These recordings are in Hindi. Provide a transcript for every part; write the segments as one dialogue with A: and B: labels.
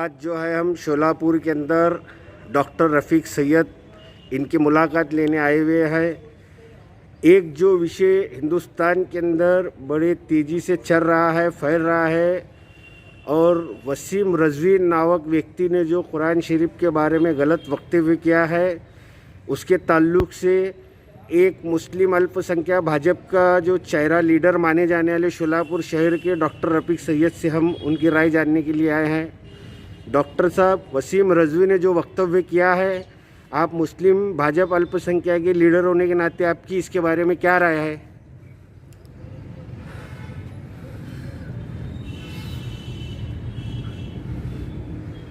A: आज जो है हम शोलापुर के अंदर डॉक्टर रफ़ीक सैयद इनकी मुलाकात लेने आए हुए हैं। एक जो विषय हिंदुस्तान के अंदर बड़े तेज़ी से चल रहा है, फैल रहा है, और वसीम रज़वी नामक व्यक्ति ने जो कुरान शरीफ के बारे में गलत वक्तव्य किया है, उसके ताल्लुक़ से एक मुस्लिम अल्पसंख्यक भाजपा का जो चेहरा लीडर माने जाने वाले शोलापुर शहर के डॉक्टर रफ़ीक सैयद से हम उनकी राय जानने के लिए आए हैं। डॉक्टर साहब, वसीम रज़वी ने जो वक्तव्य किया है, आप मुस्लिम भाजपा अल्पसंख्यक के लीडर होने के नाते आपकी इसके बारे में क्या राय है?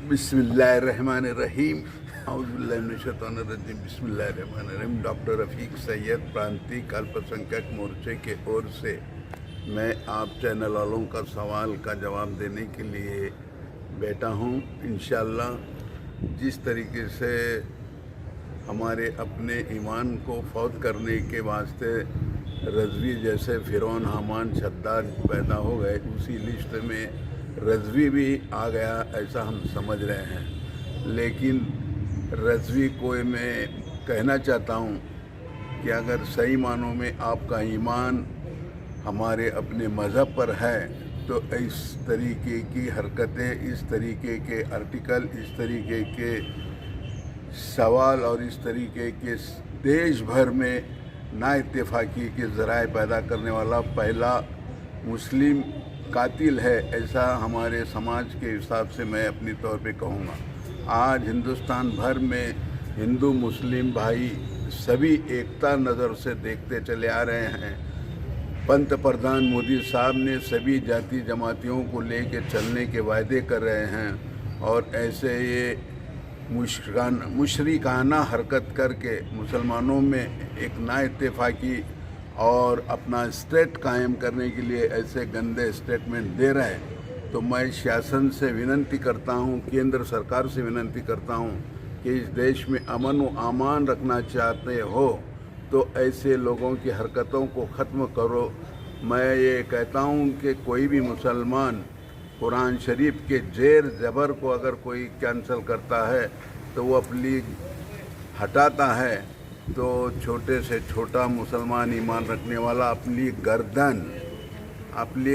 B: बिस्मिल्लाहिर्रहमानिर्रहीम बिस्मिल्लाहिर्रहमानिर्रहीम। डॉक्टर रफ़ीक सैयद प्रांतीय अल्पसंख्यक मोर्चे के ओर से मैं आप चैनल वालों का सवाल का जवाब देने के लिए बैठा हूँ। इंशाअल्लाह जिस तरीके से हमारे अपने ईमान को फौत करने के वास्ते रज़वी जैसे फ़िरौन, हामान, शद्दाद पैदा हो गए, उसी लिस्ट में रज़वी भी आ गया, ऐसा हम समझ रहे हैं। लेकिन रज़वी को मैं कहना चाहता हूँ कि अगर सही मानों में आपका ईमान हमारे अपने मज़हब पर है तो इस तरीके की हरकतें, इस तरीके के आर्टिकल, इस तरीके के सवाल और इस तरीके के देश भर में नाइत्तेफाकी के ज़राए पैदा करने वाला पहला मुस्लिम कातिल है, ऐसा हमारे समाज के हिसाब से मैं अपनी तौर पे कहूँगा। आज हिंदुस्तान भर में हिंदू मुस्लिम भाई सभी एकता नज़र से देखते चले आ रहे हैं। पंत प्रधान मोदी साहब ने सभी जाति जमातियों को लेके चलने के वायदे कर रहे हैं, और ऐसे ये मुशरिकाना हरकत करके मुसलमानों में एक नाइत्तेफाकी और अपना स्टेट कायम करने के लिए ऐसे गंदे स्टेटमेंट दे रहे हैं। तो मैं शासन से विनती करता हूं, केंद्र सरकार से विनती करता हूं कि इस देश में अमन व अमान रखना चाहते हो तो ऐसे लोगों की हरकतों को ख़त्म करो। मैं ये कहता हूं कि कोई भी मुसलमान कुरान शरीफ के ज़ेर ज़बर को अगर कोई कैंसिल करता है तो वो अपनी हटाता है, तो छोटे से छोटा मुसलमान ईमान रखने वाला अपनी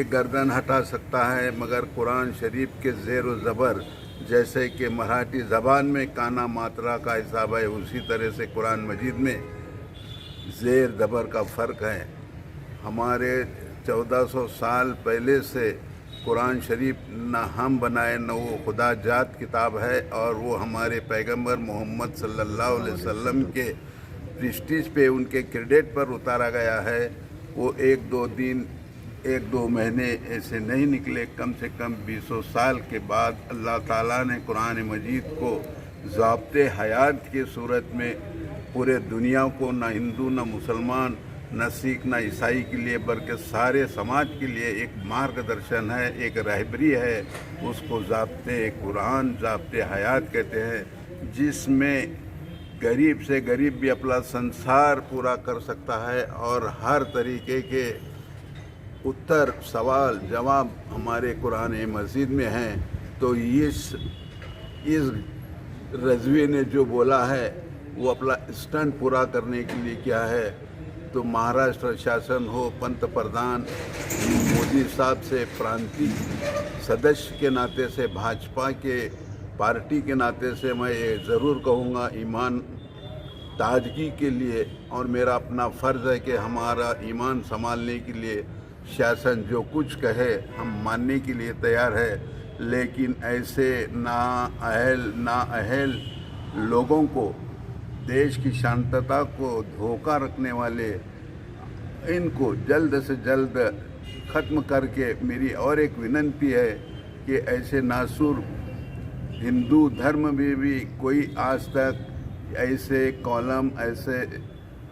B: गर्दन हटा सकता है, मगर कुरान शरीफ के ज़ेर व ज़बर जैसे कि मराठी ज़बान में काना मात्रा का हिसाब है, उसी तरह से कुरान मजीद में ज़ेर ज़बर का फ़र्क है। हमारे 1400 साल पहले से कुरान शरीफ न हम बनाए न वो खुदा जात किताब है, और वो हमारे पैगंबर मोहम्मद सल्लल्लाहु अलैहि वसल्लम के प्रेस्टीज पे, उनके क्रेडिट पर उतारा गया है। वो एक दो महीने ऐसे नहीं निकले, कम से कम 200 साल के बाद अल्लाह ताला ने कुरान मजीद को ज़ाब्ते हयात की सूरत में पूरे दुनिया को, न हिंदू न मुसलमान न सिख न ईसाई के लिए बल्कि सारे समाज के लिए एक मार्गदर्शन है, एक रहबरी है। उसको ज़ाब्ते कुरान, ज़ाब्ते हयात कहते हैं, जिसमें गरीब से गरीब भी अपना संसार पूरा कर सकता है, और हर तरीके के उत्तर सवाल जवाब हमारे कुरान मजीद में हैं। तो इस रज़वी ने जो बोला है वो अपना स्टंट पूरा करने के लिए क्या है, तो महाराष्ट्र शासन हो, पंत प्रधान मोदी साहब से प्रांतीय सदस्य के नाते से, भाजपा के पार्टी के नाते से मैं ये ज़रूर कहूँगा, ईमान ताजगी के लिए और मेरा अपना फ़र्ज़ है कि हमारा ईमान संभालने के लिए शासन जो कुछ कहे हम मानने के लिए तैयार है। लेकिन ऐसे नाअहल लोगों को, देश की शांतता को धोखा रखने वाले, इनको जल्द से जल्द ख़त्म करके मेरी और एक विनती है कि ऐसे नासूर हिंदू धर्म में भी कोई आज तक ऐसे कॉलम, ऐसे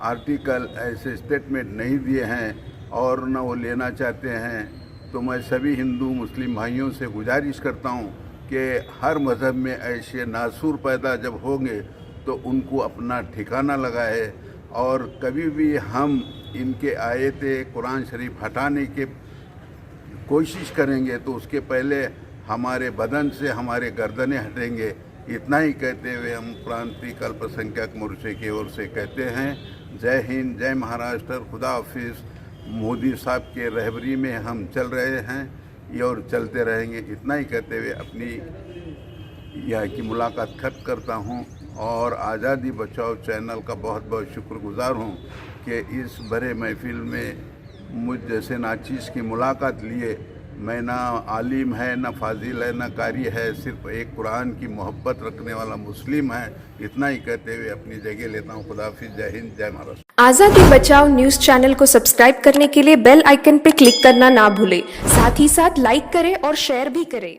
B: आर्टिकल, ऐसे स्टेटमेंट नहीं दिए हैं और न वो लेना चाहते हैं। तो मैं सभी हिंदू मुस्लिम भाइयों से गुजारिश करता हूँ कि हर मज़हब में ऐसे नासूर पैदा जब होंगे तो उनको अपना ठिकाना लगाए, और कभी भी हम इनके आयते कुरान शरीफ हटाने के कोशिश करेंगे तो उसके पहले हमारे बदन से हमारे गर्दनें हटेंगे। इतना ही कहते हुए हम प्रांतिक अल्पसंख्यक मोर्चे की ओर से कहते हैं जय हिंद, जय महाराष्ट्र, खुदा हाफिज़। मोदी साहब के रहबरी में हम चल रहे हैं ये और चलते रहेंगे। इतना ही कहते हुए अपनी यह की मुलाकात खत्म करता हूँ और आज़ादी बचाओ चैनल का बहुत बहुत शुक्रगुजार हूँ कि इस बड़े महफिल में मुझ जैसे नाचीज़ की मुलाकात लिए। मैं ना आलिम है, ना फाजिल है, ना कारी है, सिर्फ एक कुरान की मोहब्बत रखने वाला मुस्लिम है। इतना ही कहते हुए अपनी जगह लेता हूँ। खुदा हाफिज़, जय हिंद, जय महाराष्ट्र।
C: आज़ादी बचाओ न्यूज़ चैनल को सब्सक्राइब करने के लिए बेल आइकन पर क्लिक करना ना भूलें। साथ ही साथ लाइक करें और शेयर भी करें।